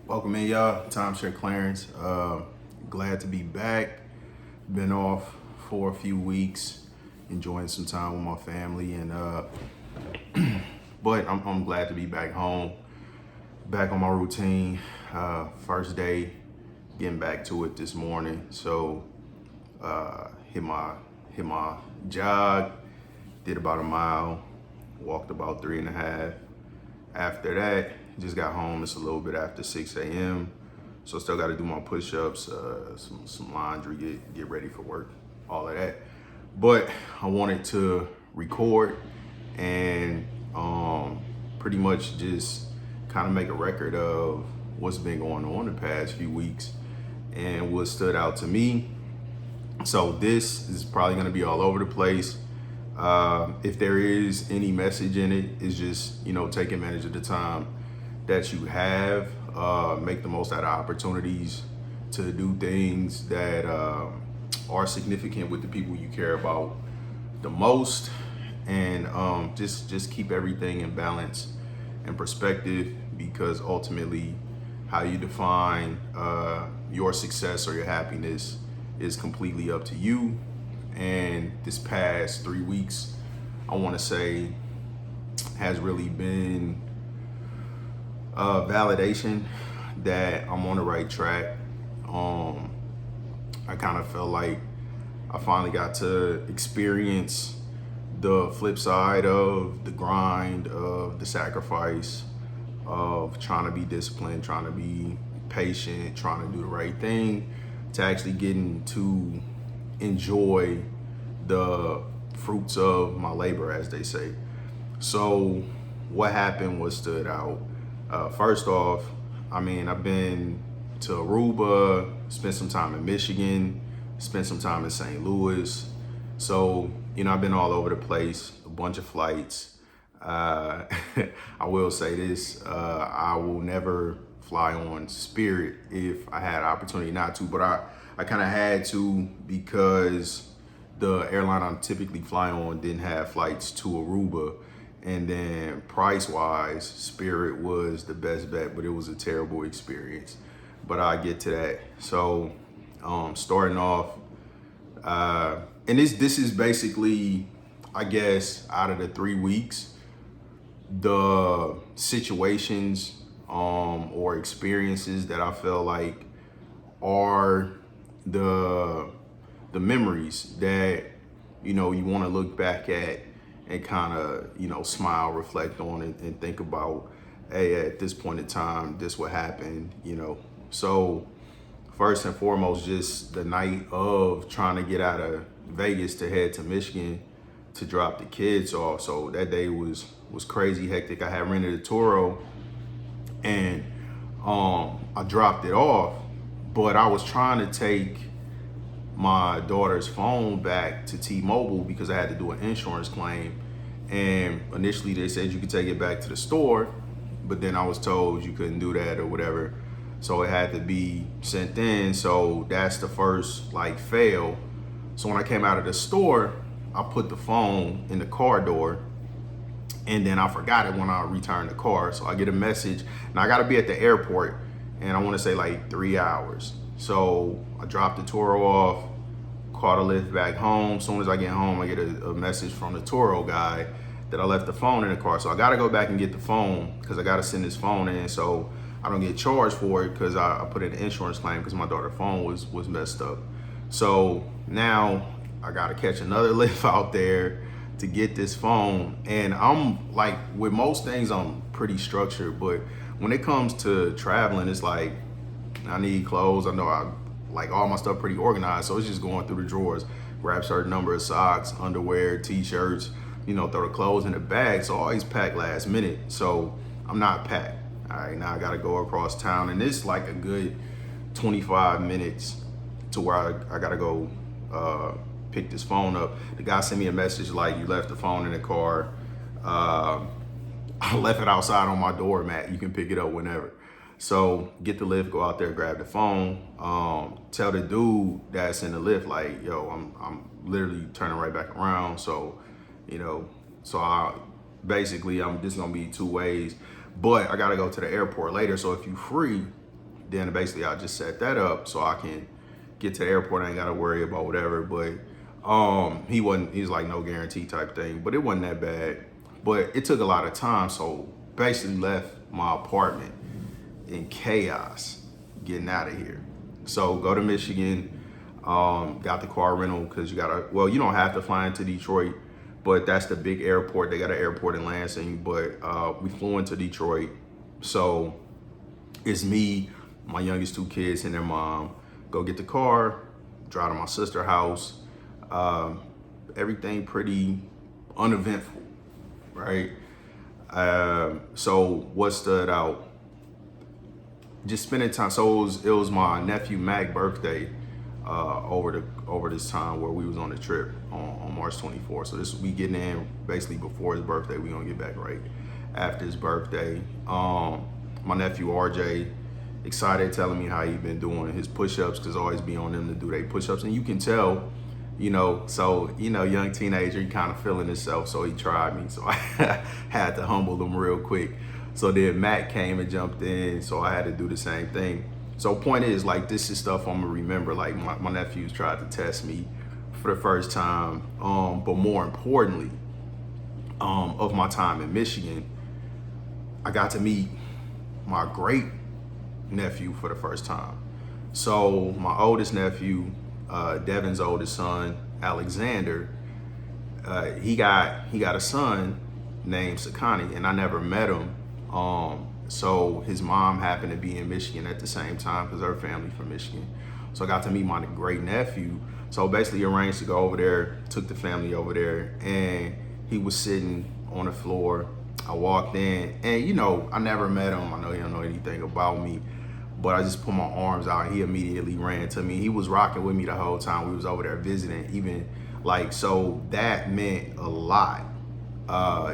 Welcome in, y'all. Timeshare Clarence. Glad to be back. Been off for a few weeks, enjoying some time with my family, and but I'm glad to be back home, back on my routine. First day, getting back to it this morning. So hit my jog, did about a mile, walked about 3.5. After that, just got home. It's a little bit after 6 a.m. So still got to do my push-ups, some laundry, get ready for work, all of that. But I wanted to record and pretty much just kind of make a record of what's been going on the past few weeks and what stood out to me. So this is probably going to be all over the place. If there is any message in it, it's just, take advantage of the time that you have, make the most out of opportunities to do things that are significant with the people you care about the most, and just keep everything in balance and perspective, because ultimately how you define your success or your happiness is completely up to you. And this past 3 weeks, I want to say, has really been validation that I'm on the right track. I kind of felt like I finally got to experience the flip side of the grind, of the sacrifice, of trying to be disciplined, trying to be patient, trying to do the right thing, to actually getting to enjoy the fruits of my labor, as they say. So what happened was stood out. First off, I've been to Aruba, spent some time in Michigan, spent some time in St. Louis. So, I've been all over the place, a bunch of flights. I will say this, I will never fly on Spirit if I had opportunity not to, but I kind of had to, because the airline I typically fly on didn't have flights to Aruba. And then price-wise, Spirit was the best bet, but it was a terrible experience. But I get to that. So starting off, and this is basically, I guess, out of the 3 weeks, the situations or experiences that I feel like are the memories that you want to look back at and kind of smile, reflect on it, and think about, hey, at this point in time, this what happened. So first and foremost, just the night of trying to get out of Vegas to head to Michigan to drop the kids off. So that day was crazy hectic. I had rented a Toro, and I dropped it off, but I was trying to take my daughter's phone back to T-Mobile because I had to do an insurance claim. And initially they said you could take it back to the store, but then I was told you couldn't do that or whatever. So it had to be sent in. So that's the first fail. So when I came out of the store, I put the phone in the car door, and then I forgot it when I returned the car. So I get a message, and I gotta be at the airport, and I wanna say 3 hours. So I dropped the Toro off, caught a lift back home. As soon as I get home, I get a message from the Toro guy that I left the phone in the car. So I gotta go back and get the phone, because I gotta send this phone in so I don't get charged for it, because I put in an insurance claim because my daughter's phone was messed up. So now I gotta catch another lift out there to get this phone. And I'm with most things, I'm pretty structured, but when it comes to traveling, it's I need clothes. I know all my stuff pretty organized, so it's just going through the drawers, grab a certain number of socks, underwear, t-shirts, throw the clothes in the bag. So I always pack last minute. So I'm not packed. All right, now I gotta go across town, and it's a good 25 minutes to where I gotta go pick this phone up. The guy sent me a message you left the phone in the car. I left it outside on my doormat. You can pick it up whenever. So get the lift, go out there, grab the phone, tell the dude that's in the lift, yo, I'm literally turning right back around. So, I'm just gonna be 2 ways, but I gotta go to the airport later. So if you free, then basically I just set that up so I can get to the airport. I ain't got to worry about whatever. But he's like no guarantee type thing. But it wasn't that bad. But it took a lot of time. So basically left my apartment in chaos getting out of here. So go to Michigan, got the car rental because you don't have to fly into Detroit, but that's the big airport. They got an airport in Lansing, but we flew into Detroit. So it's me, my youngest two kids, and their mom. Go get the car, drive to my sister's house. Everything pretty uneventful, right? So what stood out? Just spending time. So it was my nephew Mac's birthday over this time where we was on the trip on March 24th. So we getting in basically before his birthday. We gonna get back right after his birthday. My nephew RJ excited, telling me how he been doing his push-ups because always be on them to do their push-ups, and you can tell, young teenager, he kind of feeling himself. So he tried me, so I had to humble him real quick. So then Mac came and jumped in, so I had to do the same thing. So point is, like, this is stuff I'm gonna remember. Like my nephews tried to test me for the first time, but more importantly, of my time in Michigan, I got to meet my great nephew for the first time. So my oldest nephew, Devin's oldest son, Alexander, he got a son named Sakani, and I never met him. So his mom happened to be in Michigan at the same time because her family from Michigan. So I got to meet my great nephew. So basically arranged to go over there, took the family over there, and he was sitting on the floor. I walked in, and I never met him. I know he don't know anything about me, but I just put my arms out. He immediately ran to me. He was rocking with me the whole time we was over there visiting. So that meant a lot,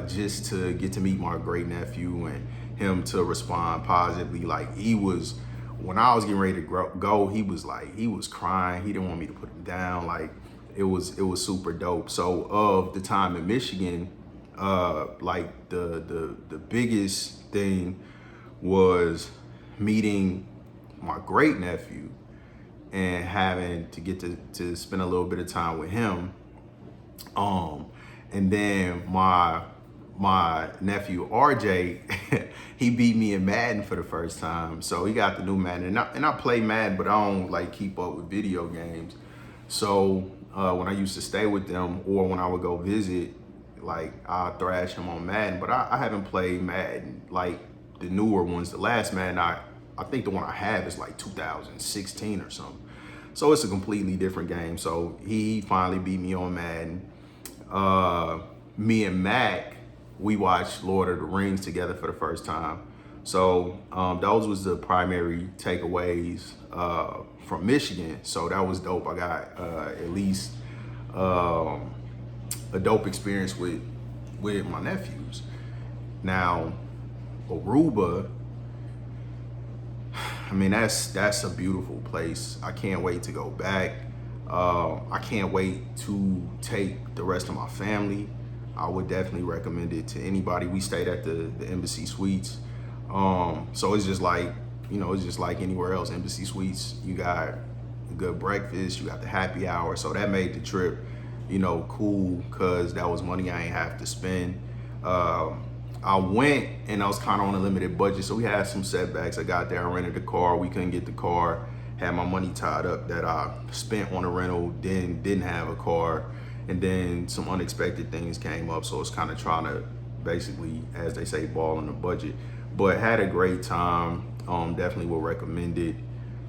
just to get to meet my great nephew and him to respond positively. Like, when I was getting ready to go, he was crying. He didn't want me to put him down. Like, it was super dope. So of the time in Michigan, like the biggest thing was meeting my great nephew and having to get to spend a little bit of time with him. And then my nephew RJ, he beat me in Madden for the first time. So he got the new Madden, and I play Madden, but I don't like keep up with video games. So when I used to stay with them, or when I would go visit, like, I'll thrash him on Madden. But I haven't played Madden, like the newer ones. The last Madden, I think the one I have is like 2016 or something. So it's a completely different game. So he finally beat me on Madden. Me and Mac, we watched Lord of the Rings together for the first time. So those was the primary takeaways from Michigan. So that was dope. I got at least a dope experience with my nephews. Now, Aruba, I mean, that's a beautiful place. I can't wait to go back. I can't wait to take the rest of my family. I would definitely recommend it to anybody. We stayed at the Embassy Suites. So it's just like, it's just like anywhere else. Embassy Suites, you got a good breakfast, you got the happy hour. So that made the trip, cool, because that was money I ain't have to spend. I went and I was kind of on a limited budget, so we had some setbacks. I got there, I rented a car, we couldn't get the car, had my money tied up that I spent on a rental, then didn't have a car, and then some unexpected things came up, so it's kind of trying to basically, as they say, ball on the budget. But had a great time, definitely would recommend it.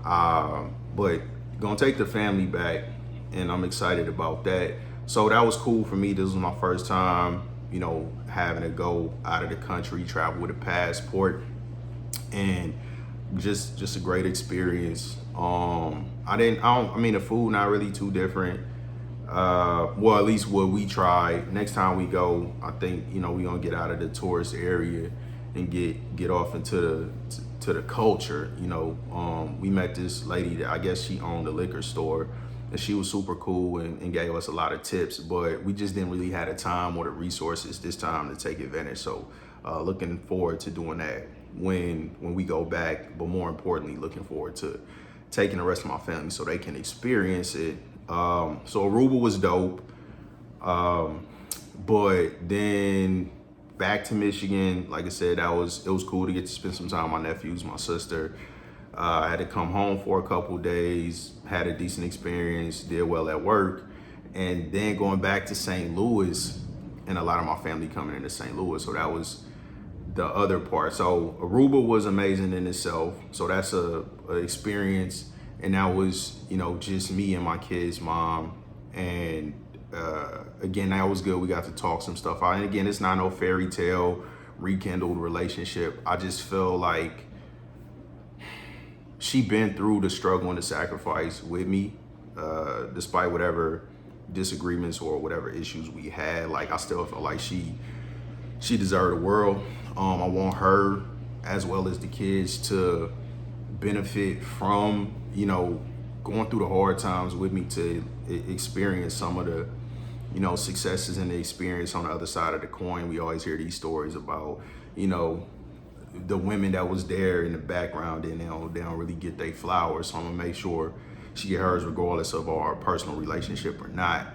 But gonna take the family back, and I'm excited about that. So that was cool for me. This was my first time, having to go out of the country, travel with a passport, and just a great experience. The food not really too different. Well, at least what we tried. Next time we go, I think, we gonna get out of the tourist area and get off into the culture. We met this lady that I guess she owned a liquor store, and she was super cool and gave us a lot of tips, but we just didn't really have the time or the resources this time to take advantage. So looking forward to doing that. when we go back, but more importantly, looking forward to taking the rest of my family so they can experience it. So Aruba was dope. But then back to Michigan, like I said, it was cool to get to spend some time with my nephews, my sister. I had to come home for a couple days, had a decent experience, did well at work, and then going back to St. Louis, and a lot of my family coming into St. Louis, so that was the other part. So Aruba was amazing in itself. So that's a experience, and that was just me and my kids' mom, and again that was good. We got to talk some stuff out, and again it's not no fairy tale rekindled relationship. I just feel like she been through the struggle and the sacrifice with me, despite whatever disagreements or whatever issues we had. Like I still feel like she deserved the world. I want her as well as the kids to benefit from going through the hard times with me, to experience some of the successes and the experience on the other side of the coin. We always hear these stories about the women that was there in the background, and they don't really get their flowers. So I'm gonna make sure she get hers regardless of our personal relationship or not.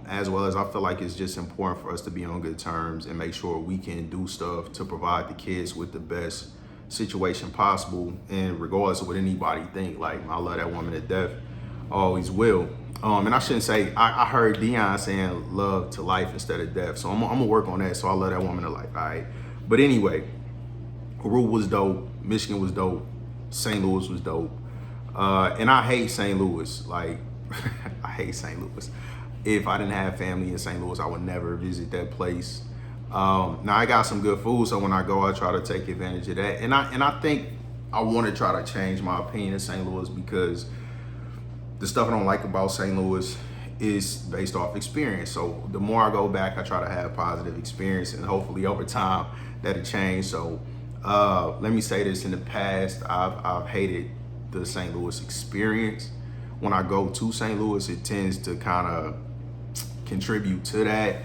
As well as I feel like it's just important for us to be on good terms and make sure we can do stuff to provide the kids with the best situation possible. And regardless of what anybody think, like I love that woman to death, always will. And I shouldn't say, I heard Dion saying love to life instead of death. So I'm gonna work on that. So I love that woman to life, all right? But anyway, Aruba was dope, Michigan was dope, St. Louis was dope. And I hate St. Louis, like, I hate St. Louis. If I didn't have family in St. Louis, I would never visit that place. Now I got some good food, so when I go, I try to take advantage of that. And I think I want to try to change my opinion of St. Louis, because the stuff I don't like about St. Louis is based off experience. So the more I go back, I try to have positive experience, and hopefully over time that'll change. So let me say this: in the past, I've hated the St. Louis experience. When I go to St. Louis, it tends to kind of contribute to that,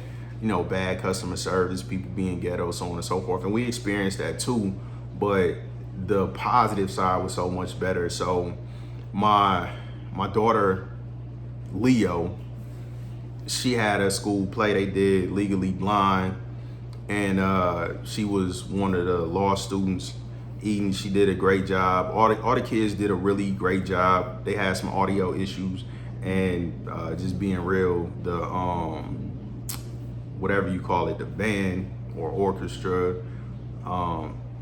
bad customer service, people being ghetto, so on and so forth. And we experienced that too, but the positive side was so much better. So my daughter, Leo, she had a school play they did, Legally Blind, and she was one of the law students. Eden, she did a great job. All the kids did a really great job. They had some audio issues, and just being real, the whatever you call it, the band or orchestra,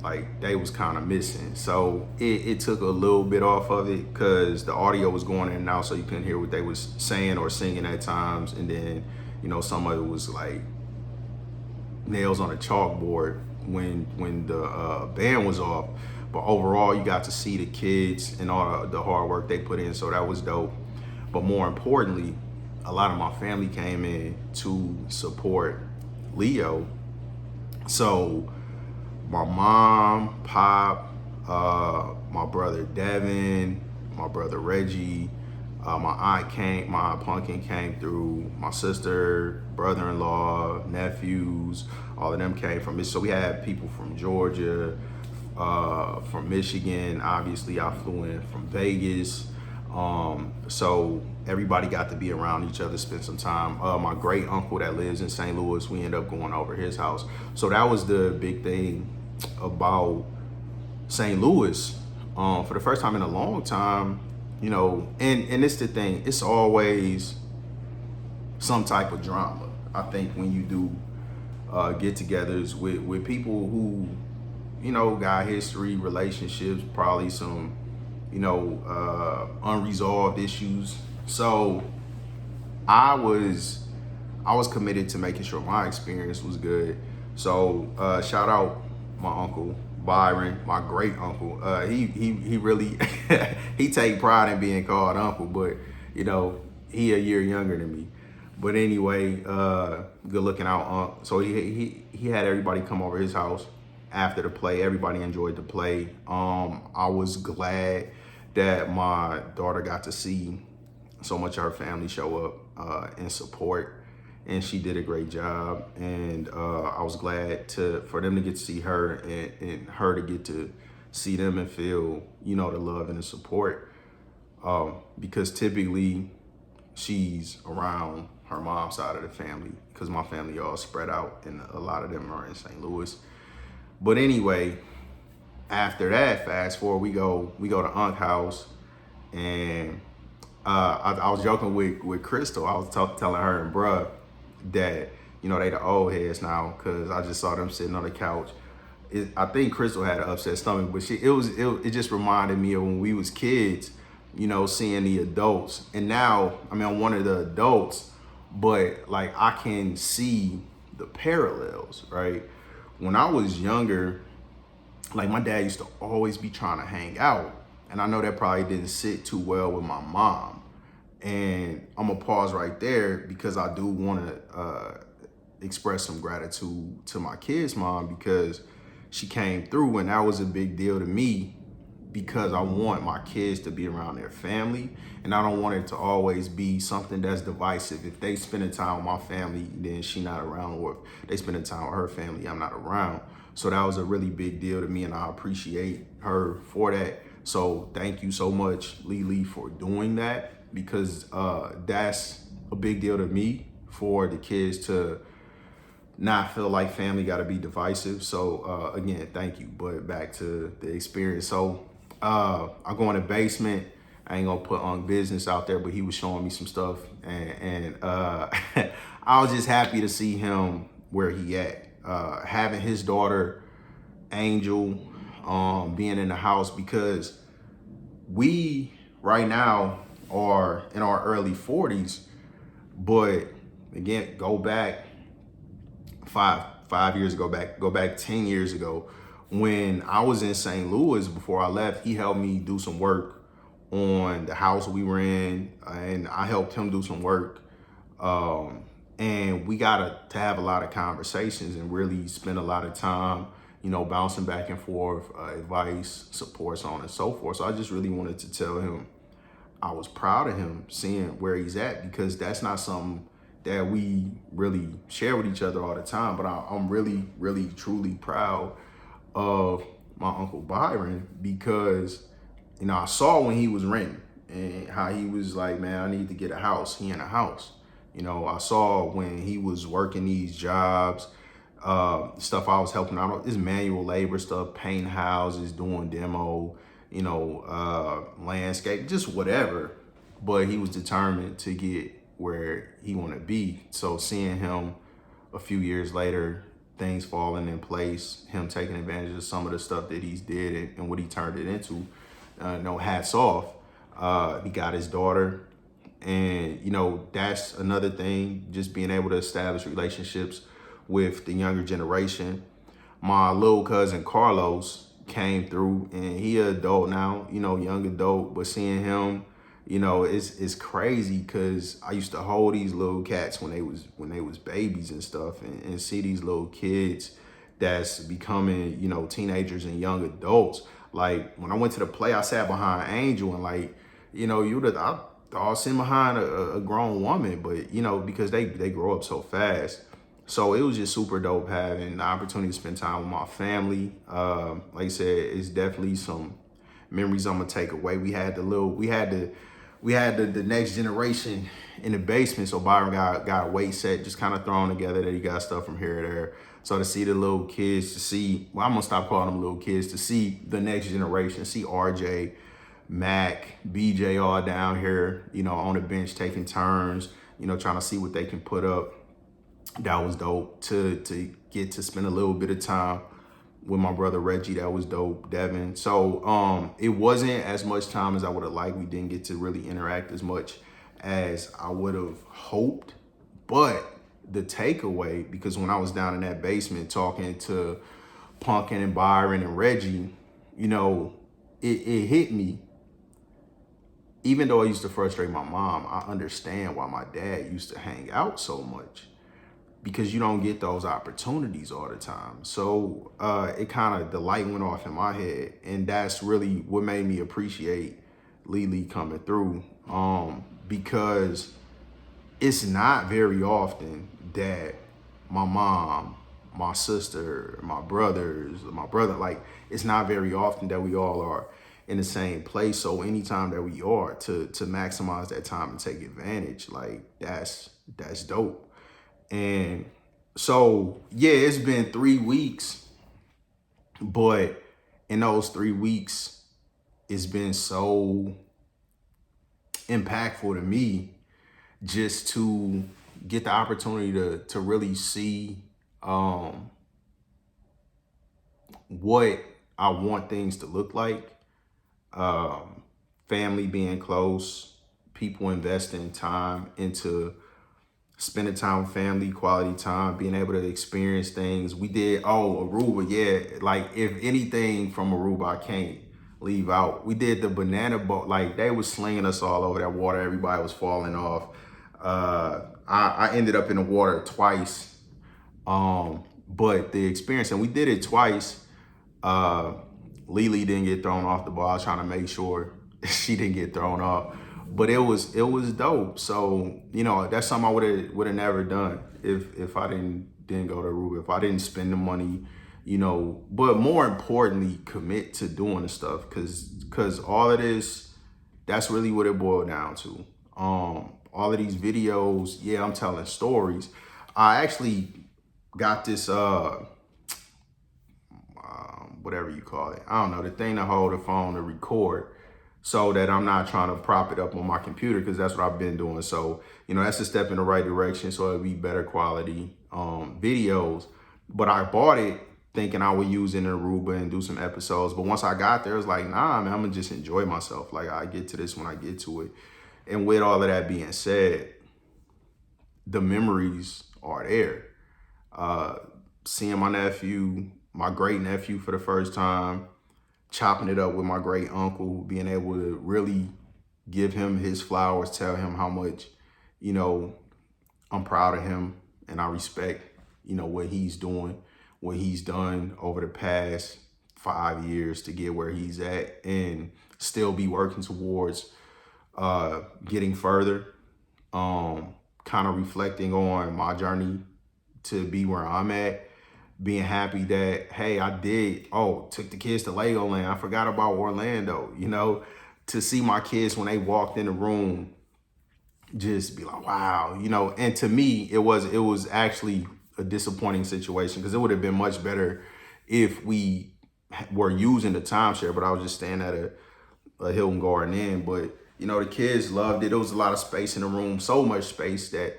like they was kind of missing. So it took a little bit off of it because the audio was going in and out, so you couldn't hear what they was saying or singing at times. And then some of it was like nails on a chalkboard when the band was off. But overall, you got to see the kids and all the hard work they put in, so that was dope. But more importantly, a lot of my family came in to support Leo. So my mom, Pop, my brother Devin, my brother Reggie, my aunt Pumpkin came through, my sister, brother-in-law, nephews, all of them came from. So we had people from Georgia, from Michigan. Obviously, I flew in from Vegas. So everybody got to be around each other, spend some time. My great uncle that lives in St. Louis, we ended up going over his house. So that was the big thing about St. Louis. For the first time in a long time, and it's the thing, it's always some type of drama. I think when you do get-togethers with people who, got history, relationships, probably some, unresolved issues. So I was committed to making sure my experience was good. So shout out my uncle Byron, my great uncle. He really he take pride in being called uncle, but he a year younger than me. But anyway, good looking out. So he had everybody come over his house after the play. Everybody enjoyed the play. I was glad that my daughter got to see so much of her family show up and support. and she did a great job. And I was glad for them to get to see her, and her to get to see them and feel, the love and the support. Because typically she's around her mom's side of the family, because my family all spread out and a lot of them are in St. Louis. But anyway, after that, fast forward, we go to Unc house, and I was joking with Crystal. I was telling her and bruh that, they the old heads now, because I just saw them sitting on the couch. I think Crystal had an upset stomach, but it just reminded me of when we was kids, seeing the adults. And now, I'm one of the adults, but like I can see the parallels, right? When I was younger, like my dad used to always be trying to hang out. And I know that probably didn't sit too well with my mom. And I'm gonna pause right there because I do want to express some gratitude to my kid's mom, because she came through, and that was a big deal to me, because I want my kids to be around their family, and I don't want it to always be something that's divisive. If they spending time with my family, then she not around, or if they spending time with her family, I'm not around. So that was a really big deal to me, and I appreciate her for that. So thank you so much, Lily, for doing that, because that's a big deal to me, for the kids to not feel like family got to be divisive. So again, thank you. But back to the experience. So I go in the basement. I ain't gonna put on business out there, but he was showing me some stuff, and I was just happy to see him where he at. Having his daughter Angel being in the house, because we right now are in our early 40s, but again, go back five years ago, go back 10 years ago, when I was in St. Louis. Before I left, he helped me do some work on the house we were in, and I helped him do some work. And we got to have a lot of conversations and really spend a lot of time, bouncing back and forth, advice, support, so on and so forth. So I just really wanted to tell him I was proud of him, seeing where he's at, because that's not something that we really share with each other all the time. But I'm really, really, truly proud of my Uncle Byron, because, I saw when he was renting and how he was like, man, I need to get a house. He in a house. I saw when he was working these jobs, stuff I was helping out, this manual labor stuff, painting houses, doing demo, landscape, just whatever. But he was determined to get where he wanted to be. So seeing him a few years later, things falling in place, him taking advantage of some of the stuff that he's did and what he turned it into, hats off. He got his daughter, and that's another thing, just being able to establish relationships with the younger generation. My little cousin Carlos came through, and he an adult now, young adult, but seeing him, it's crazy, because I used to hold these little cats when they was babies and stuff, and see these little kids that's becoming, teenagers and young adults. Like when I went to the play, I sat behind Angel, and like, I was sitting behind a grown woman, but because they grow up so fast. So it was just super dope having the opportunity to spend time with my family. Like I said, it's definitely some memories I'm gonna take away. We had the next generation in the basement. So Byron got a weight set just kind of thrown together that he got stuff from here or there. So to see the little kids, I'm gonna stop calling them little kids, to see the next generation, see RJ, Mac, BJ all down here, on the bench taking turns, trying to see what they can put up. That was dope. To get to spend a little bit of time with my brother Reggie, that was dope. Devin. So it wasn't as much time as I would have liked. We didn't get to really interact as much as I would have hoped. But the takeaway, because when I was down in that basement talking to Punkin and Byron and Reggie, it hit me. Even though I used to frustrate my mom, I understand why my dad used to hang out so much, because you don't get those opportunities all the time. So it kind of, the light went off in my head, and that's really what made me appreciate Lily coming through, because it's not very often that my mom, my sister, my brother, like it's not very often that we all are in the same place. So anytime that we are to maximize that time and take advantage, like that's dope. And so yeah, it's been 3 weeks, but in those 3 weeks, it's been so impactful to me just to get the opportunity to really see what I want things to look like. Family being close, people investing time into spending time with family, quality time, being able to experience things. We did, Aruba, yeah. Like, if anything from Aruba, I can't leave out. We did the banana boat. Like, they was slinging us all over that water. Everybody was falling off. I ended up in the water twice. But the experience, and we did it twice. Lily didn't get thrown off the ball. I was trying to make sure she didn't get thrown off. But it was dope. So, that's something I would have never done if I didn't go to Aruba, if I didn't spend the money, but more importantly, commit to doing the stuff. Cause all of this, that's really what it boiled down to. All of these videos, yeah, I'm telling stories. I actually got this whatever you call it. I don't know, the thing to hold the phone to record, so that I'm not trying to prop it up on my computer, because that's what I've been doing. So, that's a step in the right direction. So it'll be better quality videos. But I bought it thinking I would use it in Aruba and do some episodes. But once I got there, it was like, nah, man, I'm gonna just enjoy myself. Like, I get to this when I get to it. And with all of that being said, the memories are there. Seeing my nephew, my great nephew for the first time, chopping it up with my great uncle, being able to really give him his flowers, tell him how much, I'm proud of him and I respect, what he's doing, what he's done over the past 5 years to get where he's at and still be working towards getting further. Kind of reflecting on my journey to be where I'm at. Being happy that, hey, took the kids to Legoland. I forgot about Orlando, to see my kids when they walked in the room, just be like, wow, and to me, it was actually a disappointing situation, because it would have been much better if we were using the timeshare, but I was just staying at a Hilton Garden Inn. But, the kids loved it. There was a lot of space in the room, so much space that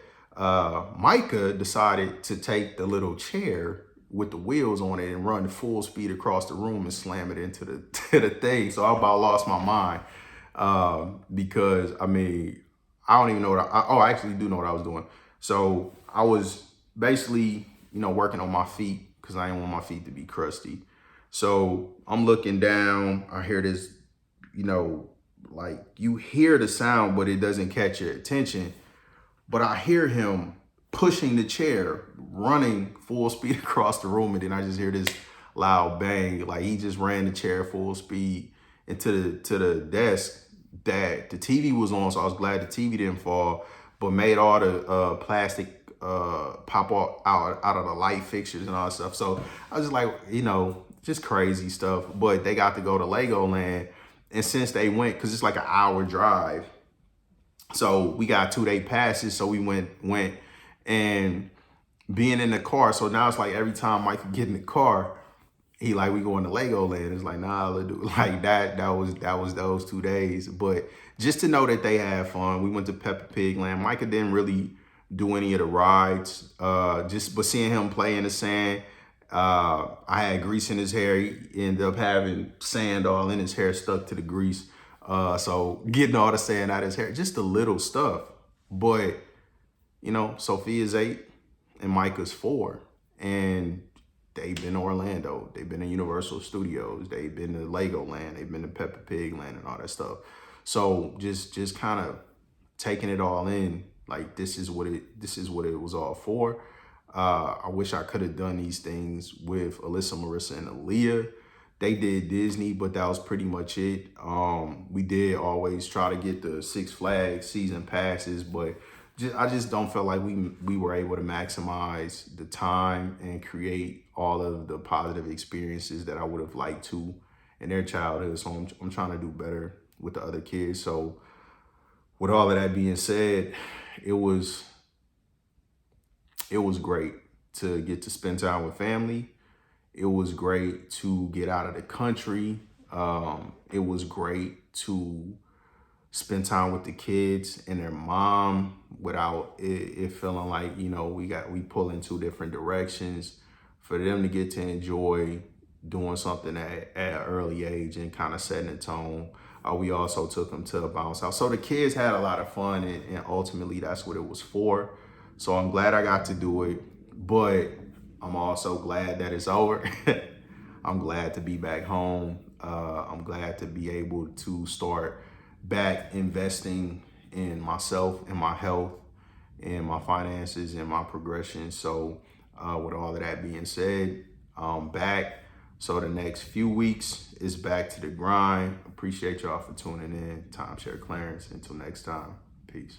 Micah decided to take the little chair with the wheels on it and run full speed across the room and slam it into the to the thing. So I about lost my mind because I don't even know I actually do know what I was doing. So I was basically working on my feet, because I didn't want my feet to be crusty. So I'm looking down. I hear this, like, you hear the sound, but it doesn't catch your attention. But I hear him pushing the chair, running full speed across the room, and then I just hear this loud bang. Like, he just ran the chair full speed into the desk that the TV was on. So I was glad the TV didn't fall, but made all the plastic pop out of the light fixtures and all that stuff. So I was just like, just crazy stuff. But they got to go to Legoland, and since they went, because it's like an hour drive, so we got 2-day passes. So we went. And being in the car, so now it's like every time Mike get in the car, he like, we going to Legoland. It's like, nah, let's do it. Like that was those 2 days. But just to know that they had fun. We went to Peppa Pig Land. Micah didn't really do any of the rides. But seeing him play in the sand, I had grease in his hair. He ended up having sand all in his hair, stuck to the grease. So getting all the sand out of his hair, just the little stuff. But Sophia's 8 and Micah's 4, and they've been to Orlando. They've been to Universal Studios. They've been to Legoland. They've been to Peppa Pig Land and all that stuff. So just kind of taking it all in. Like, this is what it was all for. I wish I could have done these things with Alyssa, Marissa, and Aaliyah. They did Disney, but that was pretty much it. We did always try to get the Six Flags season passes, but I just don't feel like we were able to maximize the time and create all of the positive experiences that I would have liked to in their childhood. So I'm trying to do better with the other kids. So with all of that being said, it was great to get to spend time with family. It was great to get out of the country. It was great to spend time with the kids and their mom without it feeling like, we pull in two different directions. For them to get to enjoy doing something at an early age and kind of setting the tone. We also took them to a bounce house. So the kids had a lot of fun, and ultimately that's what it was for. So I'm glad I got to do it, but I'm also glad that it's over. I'm glad to be back home. I'm glad to be able to start back investing in myself and my health and my finances and my progression. So with all of that being said, I'm back. So the next few weeks is back to the grind. Appreciate y'all for tuning in. Timeshare Clarence. Until next time, peace.